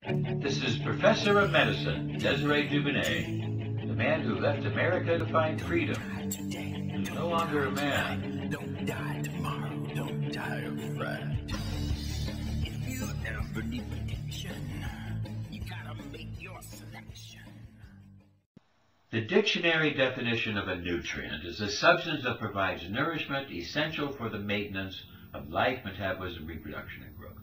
This is Professor of Medicine, Desiree Dubinet, the man who left America to find freedom, who's no longer a man. Don't die tomorrow, don't die of fright. If you ever need protection, you gotta make your selection. The dictionary definition of a nutrient is a substance that provides nourishment essential for the maintenance of life, metabolism, reproduction, and growth.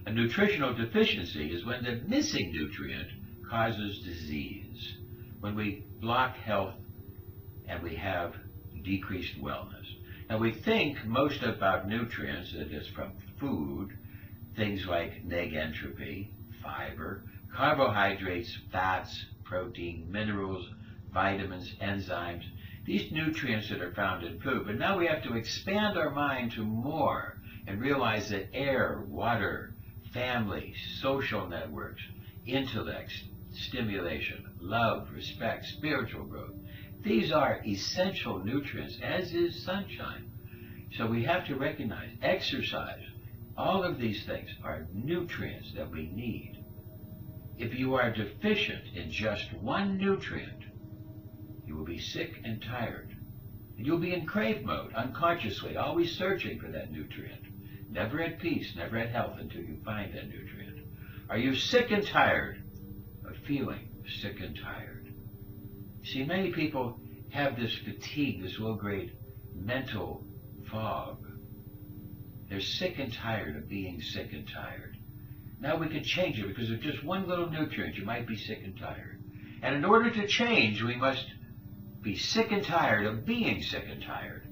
A nutritional deficiency is when the missing nutrient causes disease, when we block health and we have decreased wellness. Now, we think most about nutrients, that is from food, things like negentropy, fiber, carbohydrates, fats, protein, minerals, vitamins, enzymes, these nutrients that are found in food. But now we have to expand our mind to more and realize that air, water, family, social networks, intellect, stimulation, love, respect, spiritual growth, these are essential nutrients, as is sunshine. So we have to recognize exercise. All of these things are nutrients that we need. If you are deficient in just one nutrient, you will be sick and tired. And you'll be in crave mode, unconsciously, always searching for that nutrient. Never at peace, never at health until you find that nutrient. Are you sick and tired of feeling sick and tired? See, many people have this fatigue, this low-grade mental fog. They're sick and tired of being sick and tired. Now we can change it because of just one little nutrient. You might be sick and tired. And in order to change, we must be sick and tired of being sick and tired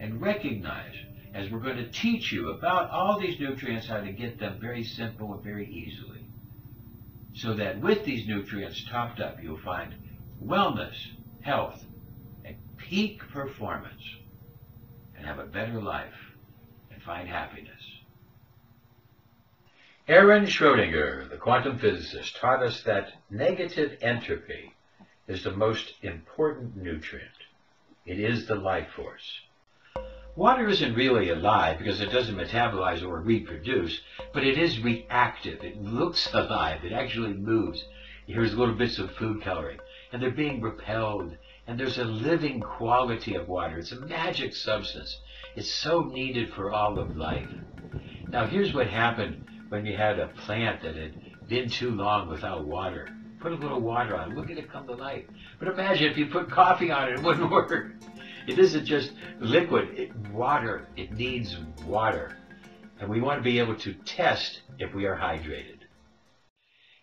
and recognize, as we're going to teach you about all these nutrients, how to get them very simple and very easily. So that with these nutrients topped up, you'll find wellness, health, and peak performance, and have a better life, and find happiness. Aaron Schrödinger, the quantum physicist, taught us that negative entropy is the most important nutrient. It is the life force. Water isn't really alive because it doesn't metabolize or reproduce, but it is reactive. It looks alive. It actually moves. Here's little bits of food coloring, and they're being repelled, and there's a living quality of water. It's a magic substance. It's so needed for all of life. Now, here's what happened when you had a plant that had been too long without water. Put a little water on it. Look at it come to life. But imagine if you put coffee on it, it wouldn't work. It isn't just liquid, water. It needs water. And we want to be able to test if we are hydrated.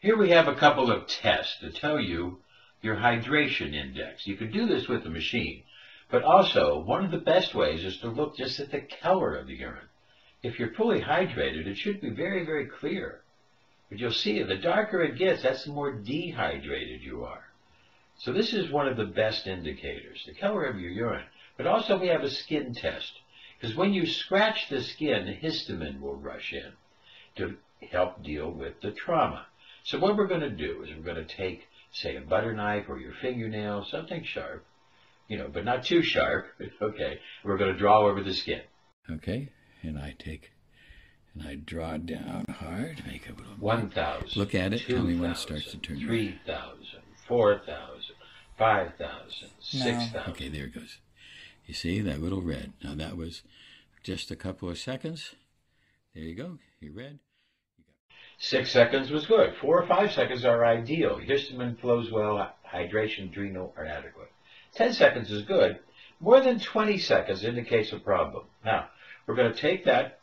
Here we have a couple of tests to tell you your hydration index. You can do this with the machine, but also one of the best ways is to look just at the color of the urine. If you're fully hydrated, it should be very, very clear. But you'll see the darker it gets, that's the more dehydrated you are. So this is one of the best indicators, the color of your urine. But also we have a skin test, because when you scratch the skin, histamine will rush in to help deal with the trauma. So what we're going to do is we're going to take, say, a butter knife or your fingernail, something sharp, but not too sharp, okay. We're going to draw over the skin. Okay, and I take, and I draw down hard, make a little 1,000. Look at it, 2, tell me when it starts to turn 3,000, 4,000, 5,000, 6,000. Okay, there it goes. You see that little red. Now that was just a couple of seconds. There you go. You're red. 6 seconds was good. 4 or 5 seconds are ideal. Histamine flows well. Hydration, adrenal are adequate. 10 seconds is good. More than 20 seconds indicates a problem. Now, we're going to take that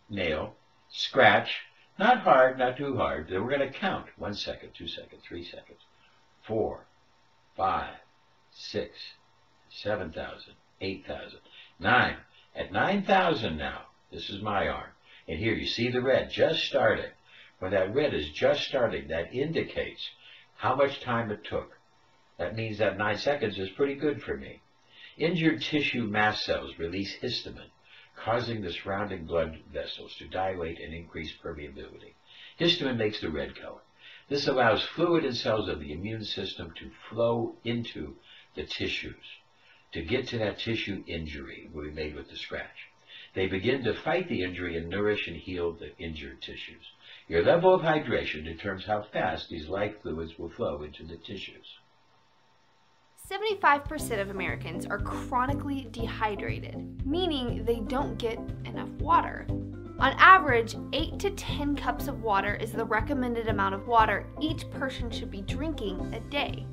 nail, scratch, not hard, not too hard. Then we're going to count. 1 second, 2 seconds, 3 seconds, 4, 5, 6, 7,000, 8,000, 9. At 9,000 now, this is my arm. And here you see the red just starting. When that red is just starting, that indicates how much time it took. That means that 9 seconds is pretty good for me. Injured tissue mast cells release histamine, causing the surrounding blood vessels to dilate and increase permeability. Histamine makes the red color. This allows fluid and cells of the immune system to flow into the tissues, to get to that tissue injury we made with the scratch. They begin to fight the injury and nourish and heal the injured tissues. Your level of hydration determines how fast these life fluids will flow into the tissues. 75% of Americans are chronically dehydrated, meaning they don't get enough water. On average, 8 to 10 cups of water is the recommended amount of water each person should be drinking a day.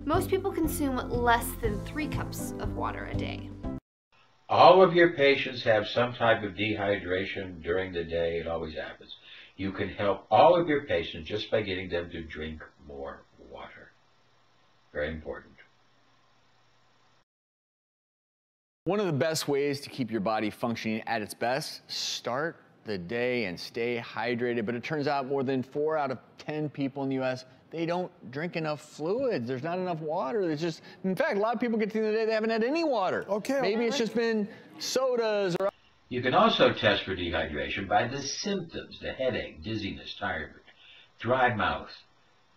Most people consume less than 3 cups of water a day. All of your patients have some type of dehydration during the day. It always happens. You can help all of your patients just by getting them to drink more water. Very important. One of the best ways to keep your body functioning at its best, start the day and stay hydrated. But it turns out more than 4 out of 10 people in the U.S., they don't drink enough fluids. There's not enough water. There's just, in fact, a lot of people get to the end of the day, they haven't had any water. Okay. Maybe it's just been sodas or... You can also test for dehydration by the symptoms, the headache, dizziness, tiredness, dry mouth,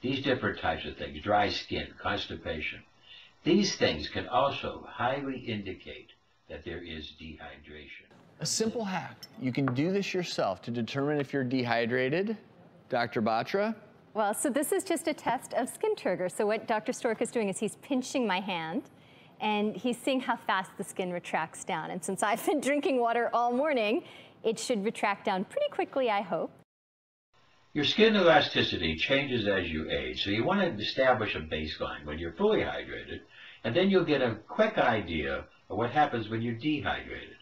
these different types of things, dry skin, constipation. These things can also highly indicate that there is dehydration. A simple hack. You can do this yourself to determine if you're dehydrated. Dr. Batra? Well, so this is just a test of skin trigger. So what Dr. Stork is doing is he's pinching my hand, and he's seeing how fast the skin retracts down. And since I've been drinking water all morning, it should retract down pretty quickly, I hope. Your skin elasticity changes as you age, so you want to establish a baseline when you're fully hydrated, and then you'll get a quick idea of what happens when you're dehydrated.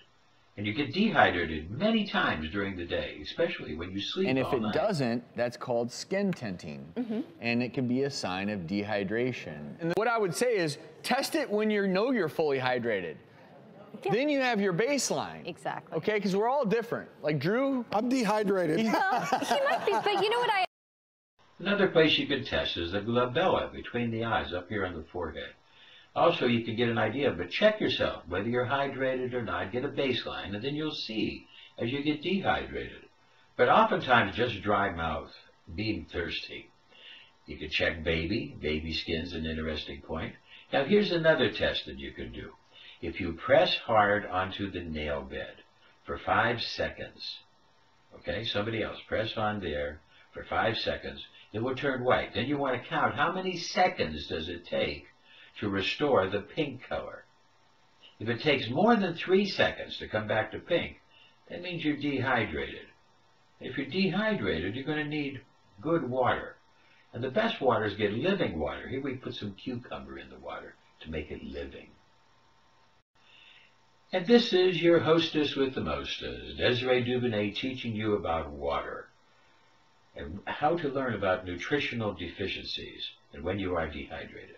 And you get dehydrated many times during the day, especially when you sleep all night. And if it doesn't, that's called skin tinting. And it can be a sign of dehydration. And what I would say is, test it when you know you're fully hydrated. Yeah. Then you have your baseline. Exactly. Okay, because we're all different. Like Drew. I'm dehydrated. Well, he might be, but you know what Another place you can test is the glabella between the eyes, up here on the forehead. Also, you can get an idea, but check yourself, whether you're hydrated or not, get a baseline, and then you'll see as you get dehydrated. But oftentimes, just dry mouth, being thirsty. You can check baby skin's an interesting point. Now, here's another test that you can do. If you press hard onto the nail bed for 5 seconds, okay, somebody else, press on there for 5 seconds, it will turn white. Then you want to count how many seconds does it take to restore the pink color. If it takes more than 3 seconds to come back to pink, that means you're dehydrated. If you're dehydrated, you're going to need good water. And the best water is get living water. Here we put some cucumber in the water to make it living. And this is your hostess with the mostest, Desiree Dubonnet, teaching you about water and how to learn about nutritional deficiencies and when you are dehydrated.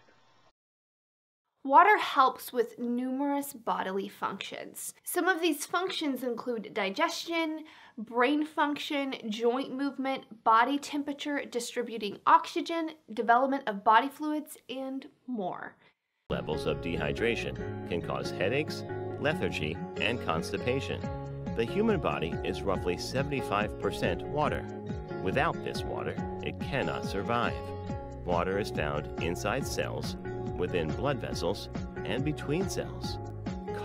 Water helps with numerous bodily functions. Some of these functions include digestion, brain function, joint movement, body temperature, distributing oxygen, development of body fluids, and more. Levels of dehydration can cause headaches, lethargy, and constipation. The human body is roughly 75% water. Without this water, it cannot survive. Water is found inside cells, within blood vessels, and between cells.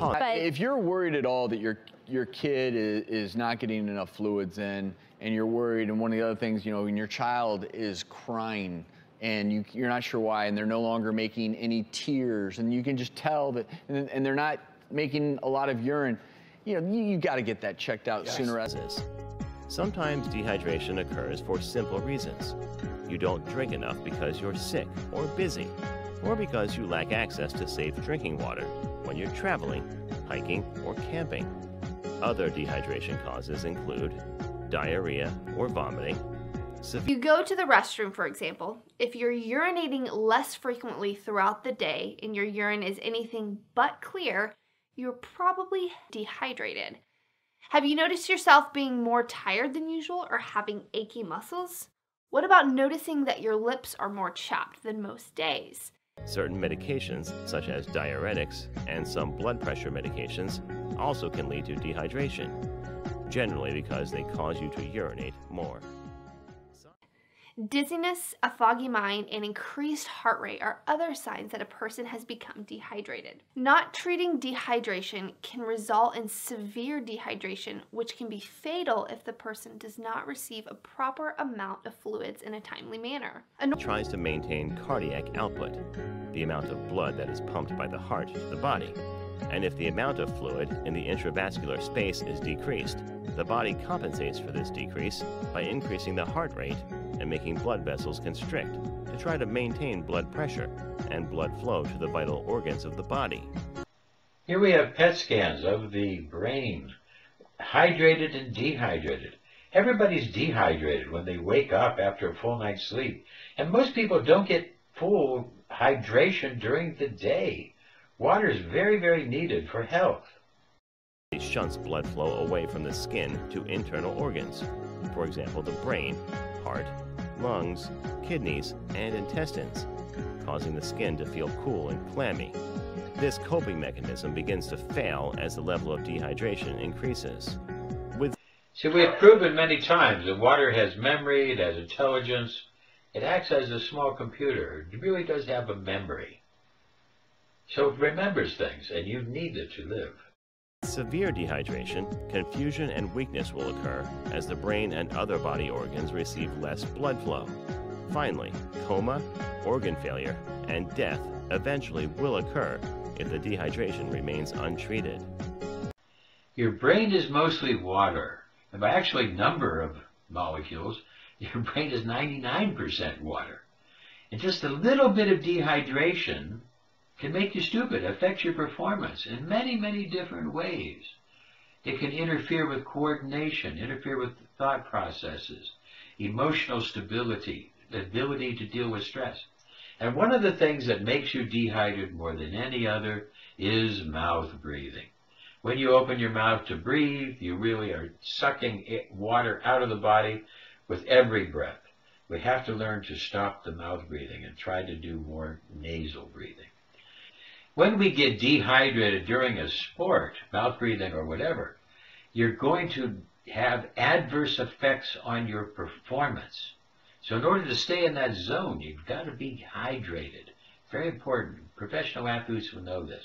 If you're worried at all that your kid is not getting enough fluids in, and you're worried, and one of the other things, you know, when your child is crying and you're not sure why, and they're no longer making any tears, and you can just tell that, and they're not making a lot of urine, you know, you got to get that checked out sooner rather than later. Sometimes dehydration occurs for simple reasons. You don't drink enough because you're sick or busy, or because you lack access to safe drinking water when you're traveling, hiking, or camping. Other dehydration causes include diarrhea or vomiting. You go to the restroom, for example. If you're urinating less frequently throughout the day and your urine is anything but clear, you're probably dehydrated. Have you noticed yourself being more tired than usual or having achy muscles? What about noticing that your lips are more chapped than most days? Certain medications, such as diuretics and some blood pressure medications, also can lead to dehydration, generally because they cause you to urinate more. Dizziness, a foggy mind, and increased heart rate are other signs that a person has become dehydrated. Not treating dehydration can result in severe dehydration, which can be fatal if the person does not receive a proper amount of fluids in a timely manner. Tries to maintain cardiac output, the amount of blood that is pumped by the heart to the body. And if the amount of fluid in the intravascular space is decreased, the body compensates for this decrease by increasing the heart rate and making blood vessels constrict to try to maintain blood pressure and blood flow to the vital organs of the body. Here we have PET scans of the brain, hydrated and dehydrated. Everybody's dehydrated when they wake up after a full night's sleep. And most people don't get full hydration during the day. Water is very, very needed for health. It shunts blood flow away from the skin to internal organs. For example, the brain, heart, lungs, kidneys, and intestines, causing the skin to feel cool and clammy. This coping mechanism begins to fail as the level of dehydration increases. See, we have proven many times that water has memory, it has intelligence, it acts as a small computer. It really does have a memory. So it remembers things, and you need it to live. Severe dehydration, confusion and weakness will occur as the brain and other body organs receive less blood flow. Finally, coma, organ failure, and death eventually will occur if the dehydration remains untreated. Your brain is mostly water. And by actually number of molecules, your brain is 99% water. And just a little bit of dehydration can make you stupid, affect your performance in many, many different ways. It can interfere with coordination, interfere with thought processes, emotional stability, the ability to deal with stress. And one of the things that makes you dehydrated more than any other is mouth breathing. When you open your mouth to breathe, you really are sucking water out of the body with every breath. We have to learn to stop the mouth breathing and try to do more nasal breathing. When we get dehydrated during a sport, mouth breathing or whatever, you're going to have adverse effects on your performance. So in order to stay in that zone, you've got to be hydrated. Very important. Professional athletes will know this.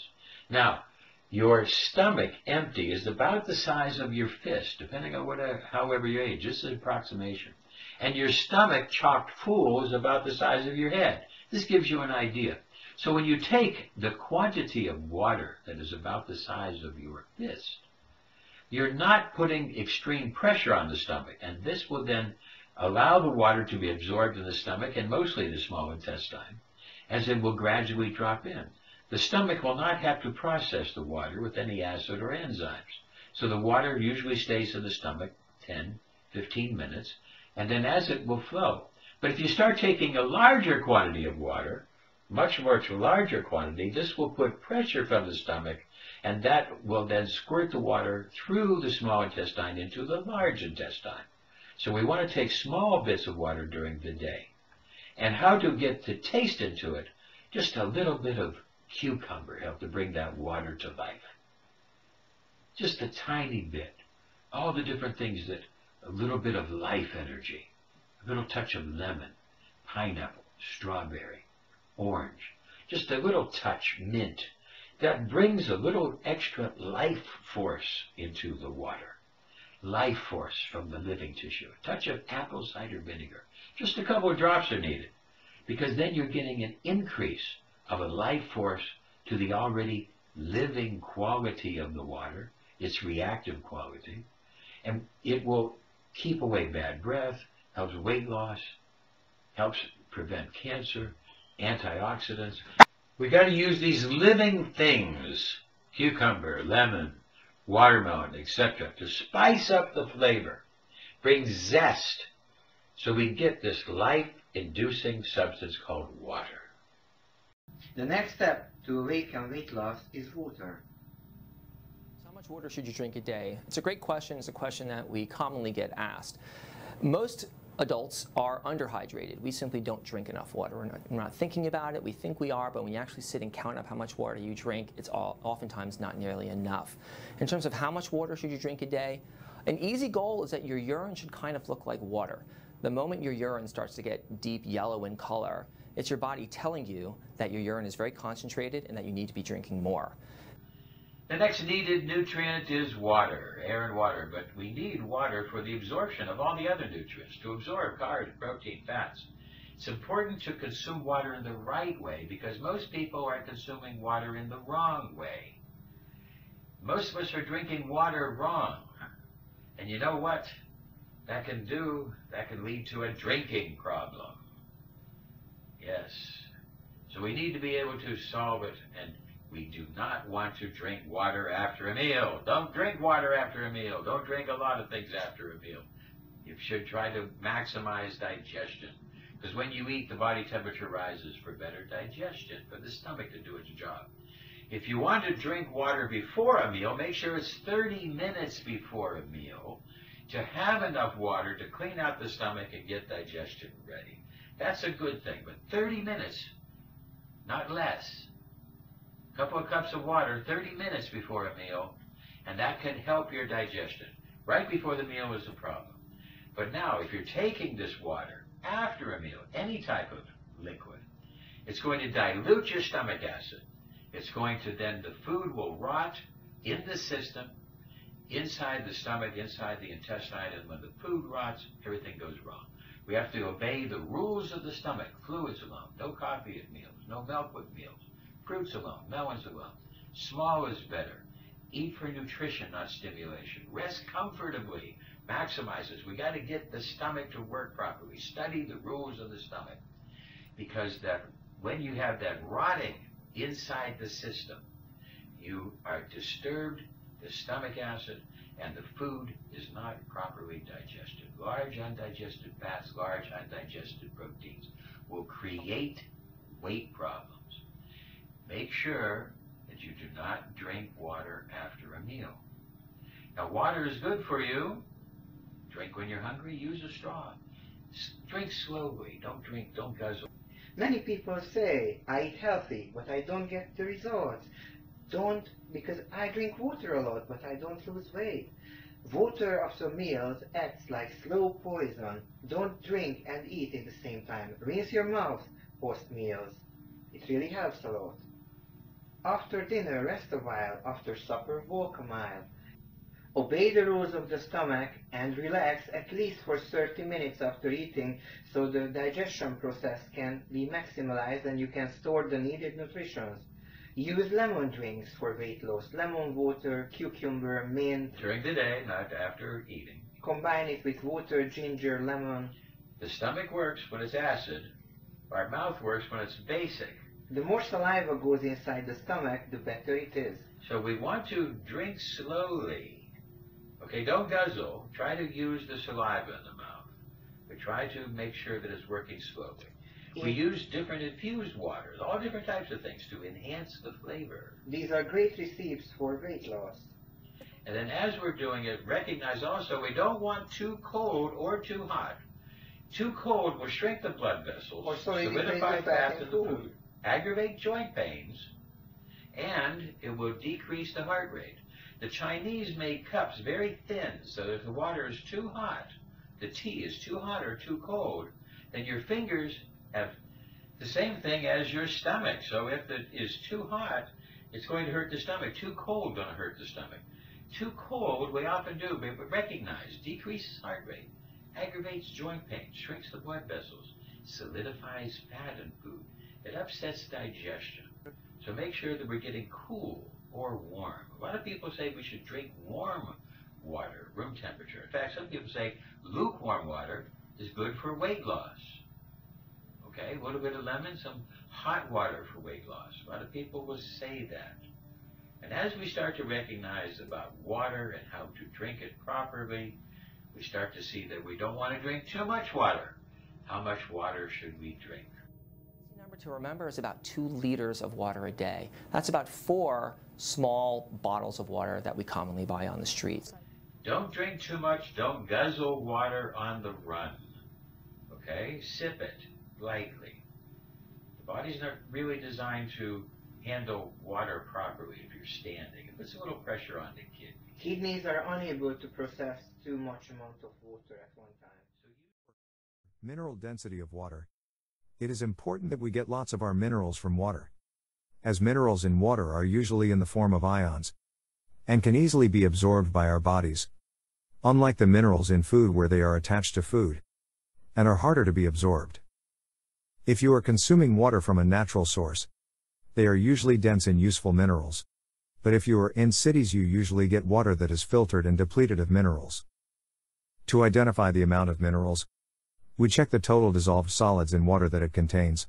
Now, your stomach empty is about the size of your fist, depending on however you age. This is an approximation. And your stomach chock full is about the size of your head. This gives you an idea. So when you take the quantity of water that is about the size of your fist, you're not putting extreme pressure on the stomach, and this will then allow the water to be absorbed in the stomach and mostly the small intestine, as it will gradually drop in. The stomach will not have to process the water with any acid or enzymes. So the water usually stays in the stomach 10, 15 minutes, and then as it will flow. But if you start taking a larger quantity of water, much larger quantity, this will put pressure from the stomach, and that will then squirt the water through the small intestine into the large intestine. So we want to take small bits of water during the day. And how to get the taste into it? Just a little bit of cucumber help to bring that water to life. Just a tiny bit. All the different things that, a little bit of life energy, a little touch of lemon, pineapple, strawberry, orange, just a little touch, mint, that brings a little extra life force into the water. Life force from the living tissue. A touch of apple cider vinegar. Just a couple of drops are needed, because then you're getting an increase of a life force to the already living quality of the water, its reactive quality, and it will keep away bad breath, helps weight loss, helps prevent cancer, antioxidants. We got to use these living things, cucumber, lemon, watermelon, etc., to spice up the flavor, bring zest, so we get this life-inducing substance called water. The next step to awaken weight loss is water. How much water should you drink a day? It's a great question. It's a question that we commonly get asked. Most adults are underhydrated. We simply don't drink enough water. We're not thinking about it. We think we are, but when you actually sit and count up how much water you drink, it's oftentimes not nearly enough. In terms of how much water should you drink a day, an easy goal is that your urine should kind of look like water. The moment your urine starts to get deep yellow in color, it's your body telling you that your urine is very concentrated and that you need to be drinking more. The next needed nutrient is water, air and water, but we need water for the absorption of all the other nutrients, to absorb carbs, protein, fats. It's important to consume water in the right way because most people are consuming water in the wrong way. Most of us are drinking water wrong. And you know what that can do? That can lead to a drinking problem. Yes. So we need to be able to solve it, and we do not want to drink water after a meal. Don't drink water after a meal. Don't drink a lot of things after a meal. You should try to maximize digestion, because when you eat, the body temperature rises for better digestion, for the stomach to do its job. If you want to drink water before a meal, make sure it's 30 minutes before a meal to have enough water to clean out the stomach and get digestion ready. That's a good thing, but 30 minutes, not less. A couple of cups of water 30 minutes before a meal, and that can help your digestion. Right before the meal is a problem. But now, if you're taking this water after a meal, any type of liquid, it's going to dilute your stomach acid. It's going to then, the food will rot in the system, inside the stomach, inside the intestine, and when the food rots, everything goes wrong. We have to obey the rules of the stomach. Fluids alone, no coffee at meals, no milk with meals, fruits alone, melons alone. Small is better. Eat for nutrition, not stimulation. Rest comfortably. Maximizes. We got to get the stomach to work properly. Study the rules of the stomach, because that when you have that rotting inside the system, you are disturbed the stomach acid, and the food is not properly digested. Large undigested fats, large undigested proteins will create weight problems. Make sure that you do not drink water after a meal. Now, water is good for you. Drink when you're hungry, use a straw. Drink slowly, don't guzzle. Many people say, I eat healthy, but I don't get the results. Because I drink water a lot, but I don't lose weight. Water after meals acts like slow poison. Don't drink and eat at the same time. Rinse your mouth post meals. It really helps a lot. After dinner, rest a while. After supper, walk a mile. Obey the rules of the stomach and relax at least for 30 minutes after eating so the digestion process can be maximized and you can store the needed nutrition. Use lemon drinks for weight loss. Lemon water, cucumber, mint. During the day, not after eating. Combine it with water, ginger, lemon. The stomach works when it's acid. Our mouth works when it's basic. The more saliva goes inside the stomach, the better it is. So we want to drink slowly. Okay, don't guzzle. Try to use the saliva in the mouth. But try to make sure that it's working slowly. We use different infused waters, all different types of things to enhance the flavor. These are great recipes for weight loss. And then as we're doing it, recognize also we don't want too cold or too hot. Too cold will shrink the blood vessels, solidify fat in the food, aggravate joint pains, and it will decrease the heart rate. The Chinese made cups very thin so that if the water is too hot, the tea is too hot or too cold, then your fingers have the same thing as your stomach. So if it is too hot, it's going to hurt the stomach. Too cold, going to hurt the stomach. Too cold, we often do, but recognize, decreases heart rate, aggravates joint pain, shrinks the blood vessels, solidifies fat in food. It upsets digestion. So make sure that we're getting cool or warm. A lot of people say we should drink warm water, room temperature. In fact, some people say lukewarm water is good for weight loss. Okay, a little bit of lemon, some hot water for weight loss. A lot of people will say that. And as we start to recognize about water and how to drink it properly, we start to see that we don't want to drink too much water. How much water should we drink? The number to remember is about 2 liters of water a day. That's about 4 small bottles of water that we commonly buy on the streets. Don't drink too much. Don't guzzle water on the run. Okay? Sip it lightly. The body's not really designed to handle water properly if you're standing. It puts a little pressure on the kidney. Kidneys are unable to process too much amount of water at one time. Mineral density of water. It is important that we get lots of our minerals from water, as minerals in water are usually in the form of ions, and can easily be absorbed by our bodies, unlike the minerals in food where they are attached to food, and are harder to be absorbed. If you are consuming water from a natural source, they are usually dense in useful minerals, but if you are in cities you usually get water that is filtered and depleted of minerals. To identify the amount of minerals, we check the total dissolved solids in water that it contains.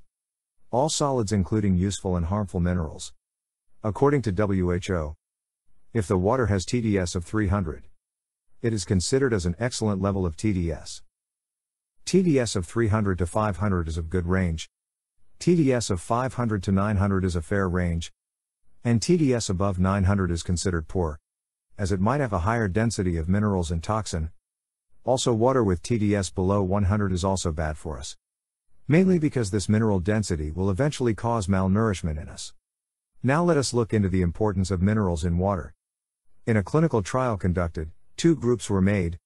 All solids including useful and harmful minerals. According to WHO, if the water has TDS of 300, it is considered as an excellent level of TDS. TDS of 300 to 500 is of good range. TDS of 500 to 900 is a fair range. And TDS above 900 is considered poor, as it might have a higher density of minerals and toxin. Also, water with TDS below 100 is also bad for us, mainly because this mineral density will eventually cause malnourishment in us. Now let us look into the importance of minerals in water. In a clinical trial conducted, 2 groups were made.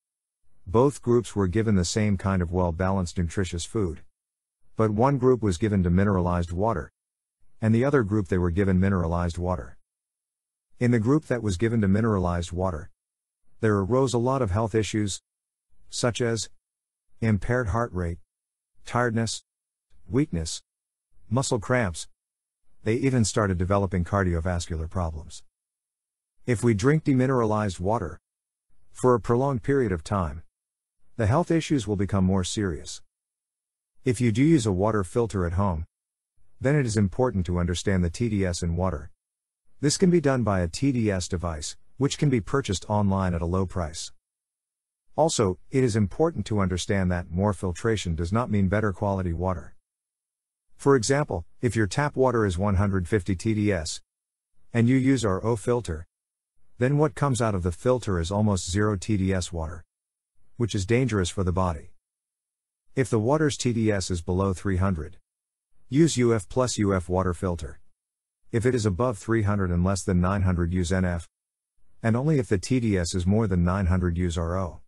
Both groups were given the same kind of well-balanced nutritious food, but one group was given demineralized water, and the other group they were given mineralized water. In the group that was given demineralized water, there arose a lot of health issues, such as impaired heart rate, tiredness, weakness, muscle cramps. They even started developing cardiovascular problems. If we drink demineralized water for a prolonged period of time, the health issues will become more serious. If you do use a water filter at home, then it is important to understand the TDS in water. This can be done by a TDS device, which can be purchased online at a low price. Also, it is important to understand that more filtration does not mean better quality water. For example, if your tap water is 150 TDS, and you use our O filter, then what comes out of the filter is almost 0 TDS water, which is dangerous for the body. If the water's TDS is below 300, use UF plus UF water filter. If it is above 300 and less than 900, use NF. And only if the TDS is more than 900, use RO.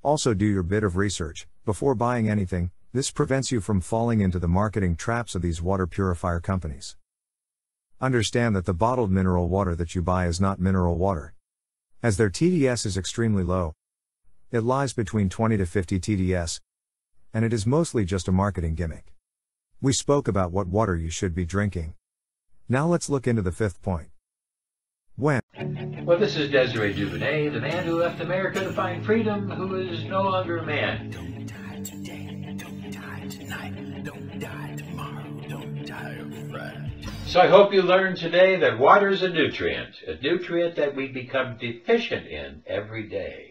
Also, do your bit of research before buying anything. This prevents you from falling into the marketing traps of these water purifier companies. Understand that the bottled mineral water that you buy is not mineral water, as their TDS is extremely low. It lies between 20 to 50 TDS, and it is mostly just a marketing gimmick. We spoke about what water you should be drinking. Now let's look into the 5th point. When? Well, this is Desiree Duvernay, the man who left America to find freedom, who is no longer a man. Don't die today, don't die tonight, don't die tomorrow, don't die of fright. So I hope you learned today that water is a nutrient that we become deficient in every day.